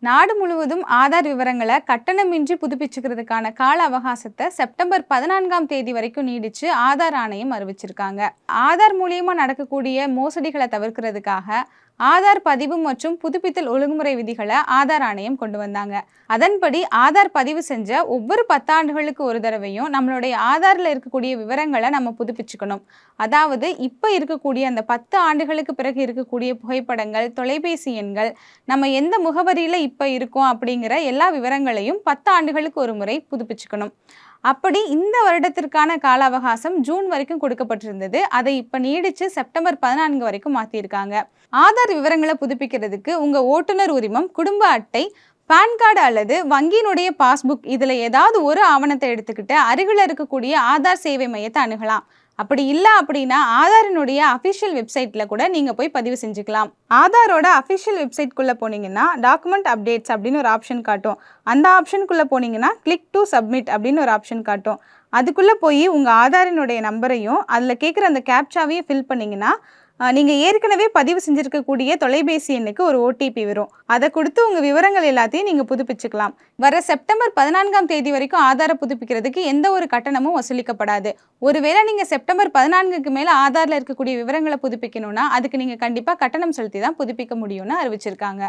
நாடு முழுவதும் ஆதார் விவரங்களை கட்டணமின்றி புதுப்பிச்சுக்கிறதுக்கான கால அவகாசத்தை செப்டம்பர் 14ஆம் தேதி வரைக்கும் நீடிச்சு ஆதார் ஆணையம் அறிவிச்சிருக்காங்க. ஆதார் மூலியமா நடக்கக்கூடிய மோசடிகளை தவிர்க்கிறதுக்காக ஆதார் பதிவு மற்றும் புதுப்பித்தல் ஒழுங்குமுறை விதிகளை ஆதார் ஆணையம் கொண்டு வந்தாங்க. அதன்படி ஆதார் பதிவு செஞ்ச ஒவ்வொரு 10 ஆண்டுகளுக்கு ஒரு தடவையும் நம்மளுடைய ஆதாரில் இருக்கக்கூடிய விவரங்களை நம்ம புதுப்பிச்சுக்கணும். அதாவது இப்போ இருக்கக்கூடிய அந்த 10 ஆண்டுகளுக்கு பிறகு இருக்கக்கூடிய புகைப்படங்கள், தொலைபேசி எண்கள், நம்ம எந்த முகவரியில் இப்போ இருக்கோம் அப்படிங்கிற எல்லா விவரங்களையும் 10 ஆண்டுகளுக்கு ஒரு முறை புதுப்பிச்சுக்கணும். அப்படி இந்த வருடத்திற்கான கால அவகாசம் ஜூன் வரைக்கும் கொடுக்கப்பட்டிருந்தது. அதை இப்போ நீடிச்சு செப்டம்பர் 14 வரைக்கும் மாற்றியிருக்காங்க. ஆதார் விவரங்களை புதுப்பிக்கிறதுக்கு உங்கள் ஓட்டுநர் உரிமம், குடும்ப அட்டை, பான் கார்டு அல்லது வங்கியினுடைய பாஸ்புக் இதில் ஏதாவது ஒரு ஆவணத்தை எடுத்துக்கிட்டு அருகில் இருக்கக்கூடிய ஆதார் சேவை மையத்தை அணுகலாம். அப்படி இல்லை அப்படின்னா ஆதாரினுடைய அஃபிஷியல் வெப்சைட்டில் கூட நீங்கள் போய் பதிவு செஞ்சுக்கலாம். ஆதாரோட அஃபிஷியல் வெப்சைட்குள்ளே போனீங்கன்னா டாக்குமெண்ட் அப்டேட்ஸ் அப்படின்னு ஒரு ஆப்ஷன் காட்டும். அந்த ஆப்ஷனுக்குள்ளே போனீங்கன்னா கிளிக் டு சப்மிட் அப்படின்னு ஒரு ஆப்ஷன் காட்டும். அதுக்குள்ளே போய் உங்கள் ஆதாரினுடைய நம்பரையும் அதில் கேட்குற அந்த கேப்சாவையும் ஃபில் பண்ணிங்கன்னா நீங்கள் ஏற்கனவே பதிவு செஞ்சுருக்கக்கூடிய தொலைபேசி எண்ணுக்கு ஒரு ஓடிபி வரும். அதை கொடுத்து உங்கள் விவரங்கள் எல்லாத்தையும் நீங்கள் புதுப்பிச்சுக்கலாம். வர செப்டம்பர் 14ஆம் தேதி வரைக்கும் ஆதாரை புதுப்பிக்கிறதுக்கு எந்த ஒரு கட்டணமும் வசூலிக்கப்படாது. ஒருவேளை நீங்கள் செப்டம்பர் 14க்கு மேலே ஆதாரில் இருக்கக்கூடிய விவரங்களை புதுப்பிக்கணும்னா அதுக்கு நீங்கள் கண்டிப்பாக கட்டணம் செலுத்தி தான் புதுப்பிக்க முடியும்னு அறிவிச்சிருக்காங்க.